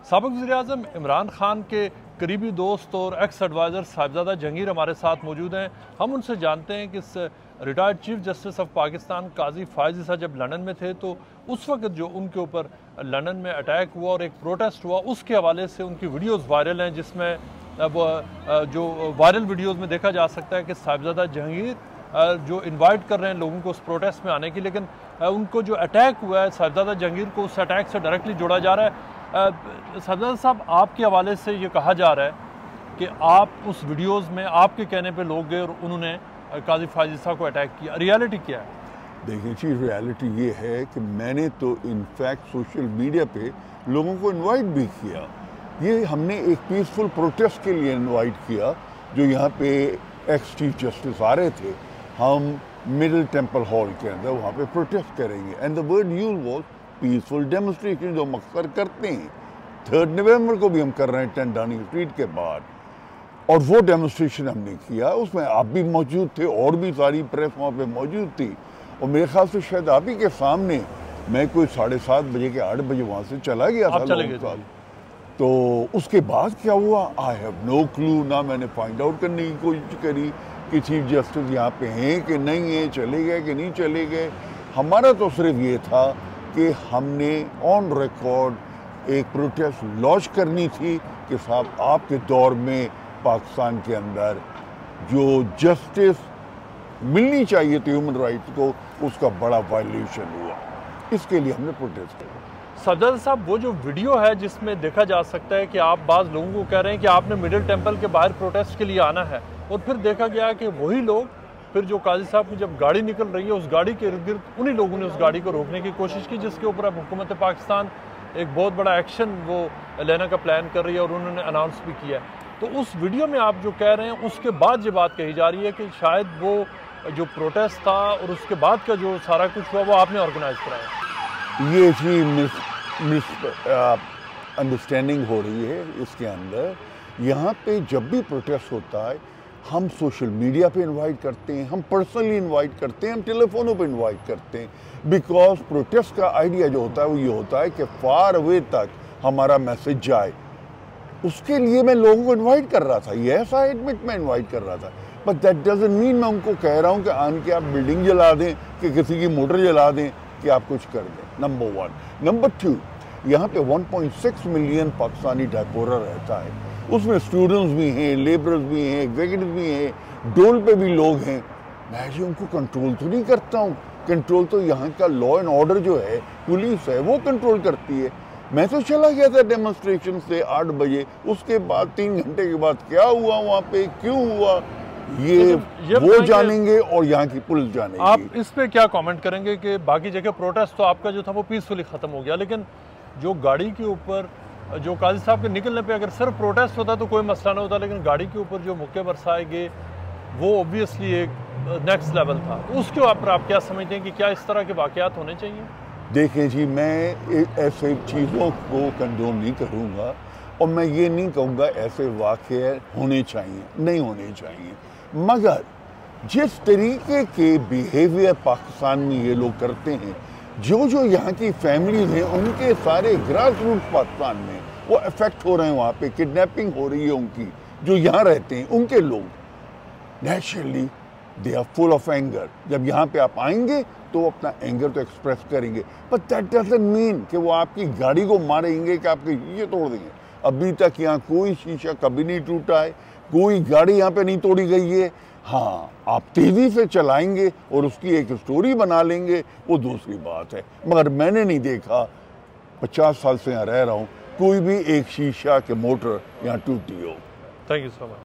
साबिक़ वज़ीर-ए-आज़म इमरान खान के करीबी दोस्त और एक्स एडवाइज़र साहिबजादा जहांगीर हमारे साथ मौजूद हैं। हम उनसे जानते हैं कि retired chief justice of Pakistan Qazi Faez Isa जब लंदन में थे तो उस वक्त जो उनके ऊपर लंदन में अटैक हुआ और एक प्रोटेस्ट हुआ, उसके हवाले से उनकी वीडियोज़ वायरल हैं, जिसमें अब जो वायरल वीडियोज़ में देखा जा सकता है कि साहिबजादा जहांगीर जो इनवाइट कर रहे हैं लोगों को उस प्रोटेस्ट में आने की, लेकिन उनको जो अटैक हुआ है साहिबजादा जहांगीर को उस अटैक से डायरेक्टली जोड़ा जा रहा है। साहिबजादा साहब, आपके हवाले से ये कहा जा रहा है कि आप उस वीडियोज़ में आपके कहने पे लोग गए और उन्होंने काजी फ़ाइज़ ईसा को अटैक किया। रियलिटी क्या है? देखिए चीज़, रियलिटी ये है कि मैंने तो इनफैक्ट सोशल मीडिया पे लोगों को इनवाइट भी किया। ये हमने एक पीसफुल प्रोटेस्ट के लिए इनवाइट किया, जो यहाँ पे एक्स चीफ जस्टिस आ रहे थे। हम मिडिल टेम्पल हॉल के अंदर वहाँ पे प्रोटेस्ट करेंगे and the word use was peaceful demonstration, जो हम अक्सर करते हैं। 3 नवंबर को भी हम कर रहे हैं 10 डाउनिंग स्ट्रीट के बाद, और वो डेमोन्स्ट्रेशन हमने किया। उसमें आप भी मौजूद थे और भी सारी प्रेस वहाँ पे मौजूद थी, और मेरे ख्याल से शायद आप ही के सामने मैं कोई 7:30 बजे के 8 बजे वहाँ से चला गया था लोगों के साथ। तो उसके बाद क्या हुआ, आई हैव नो क्लू। ना मैंने फाइंड आउट करने की कोशिश करी कि चीफ जस्टिस यहाँ पे हैं कि नहीं है, चले गए कि नहीं चले गए। हमारा तो सिर्फ ये था कि हमने ऑन रिकॉर्ड एक प्रोटेस्ट लॉन्च करनी थी कि साहब आपके दौर में पाकिस्तान के अंदर जो जस्टिस मिलनी चाहिए थी ह्यूमन राइट्स को, उसका बड़ा वायलेशन हुआ। इसके लिए हमने प्रोटेस्ट किया। साहिबजादा साहब, वो जो वीडियो है जिसमें देखा जा सकता है कि आप बाज़ लोगों को कह रहे हैं कि आपने मिडिल टेम्पल के बाहर प्रोटेस्ट के लिए आना है, और फिर देखा गया कि वही लोग फिर जो काजी साहब की जब गाड़ी निकल रही है उस गाड़ी के इर्द गिर्द उन्हीं लोगों ने उस गाड़ी को रोकने की कोशिश की, जिसके ऊपर अब हुकूमत पाकिस्तान एक बहुत बड़ा एक्शन वो लेने का प्लान कर रही है और उन्होंने अनाउंस भी किया है। तो उस वीडियो में आप जो कह रहे हैं उसके बाद ये बात कही जा रही है कि शायद वो जो प्रोटेस्ट था और उसके बाद का जो सारा कुछ हुआ वो आपने ऑर्गेनाइज कराया। ये मिस अंडरस्टैंडिंग हो रही है इसके अंदर। यहाँ पे जब भी प्रोटेस्ट होता है हम सोशल मीडिया पे इनवाइट करते हैं, हम पर्सनली इनवाइट करते हैं, हम टेलीफोनों पे इनवाइट करते हैं, बिकॉज प्रोटेस्ट का आइडिया जो होता है वो ये होता है कि फार अवे तक हमारा मैसेज जाए। उसके लिए मैं लोगों को इनवाइट कर रहा था, ये ऐसा एडमिट मैं इनवाइट कर रहा था, बट दैट डजंट मीन मैं उनको कह रहा हूँ कि आन के आप बिल्डिंग जला दें, कि किसी की मोटर जला दें, कि आप कुछ कर दें। नंबर 1। नंबर 2, यहाँ पे 1.6 मिलियन पाकिस्तानी डायस्पोरा रहता है। उसमें स्टूडेंट्स भी हैं, लेबरर्स भी हैं, एग्जीक्यूटिव भी हैं, डोल पे भी लोग हैं। मैं जो उनको कंट्रोल तो नहीं करता हूँ, कंट्रोल तो यहाँ का लॉ एंड ऑर्डर जो है, पुलिस है, वो कंट्रोल करती है। मैं तो चला गया था डेमोन्स्ट्रेशन से 8 बजे, उसके बाद 3 घंटे के बाद क्या हुआ वहाँ पे, क्यों हुआ, ये वो जानेंगे और यहाँ की पुलिस जानेगी। आप इस पे क्या कमेंट करेंगे कि बाकी जगह प्रोटेस्ट तो आपका जो था वो पीसफुली ख़त्म हो गया, लेकिन जो गाड़ी के ऊपर जो काजी साहब के निकलने पे अगर सिर्फ प्रोटेस्ट होता तो कोई मसला नहीं होता, लेकिन गाड़ी के ऊपर जो मुक्के बरसाए गए वो ऑब्वियसली एक नेक्स्ट लेवल था, तो उसके ऊपर आप क्या समझते हैं कि क्या इस तरह के वाक़यात होने चाहिए? देखिए जी, मैं ऐसे चीज़ों को कंडोम नहीं करूँगा, और मैं ये नहीं कहूँगा ऐसे वाक़े होने चाहिए, नहीं होने चाहिए, मगर जिस तरीके के बिहेवियर पाकिस्तान में ये लोग करते हैं, जो यहाँ की फैमिलीज हैं उनके सारे ग्रास रूट पाकिस्तान में वो अफेक्ट हो रहे हैं। वहाँ पे किडनैपिंग हो रही है उनकी, जो यहाँ रहते हैं उनके लोग। Naturally they are full of anger. जब यहाँ पे आप आएंगे तो वो अपना एंगर तो एक्सप्रेस करेंगे, बट दैट डजंट मीन कि वो आपकी गाड़ी को मारेंगे, कि आपके शीशे तोड़ देंगे। अभी तक यहाँ कोई शीशा कभी नहीं टूटा है, कोई गाड़ी यहाँ पे नहीं तोड़ी गई है। हाँ, आप तेज़ी से चलाएंगे और उसकी एक स्टोरी बना लेंगे, वो दूसरी बात है, मगर मैंने नहीं देखा, 50 साल से यहाँ रह रहा हूँ, कोई भी एक शीशा के मोटर यहाँ टूटी हो। Thank you so much.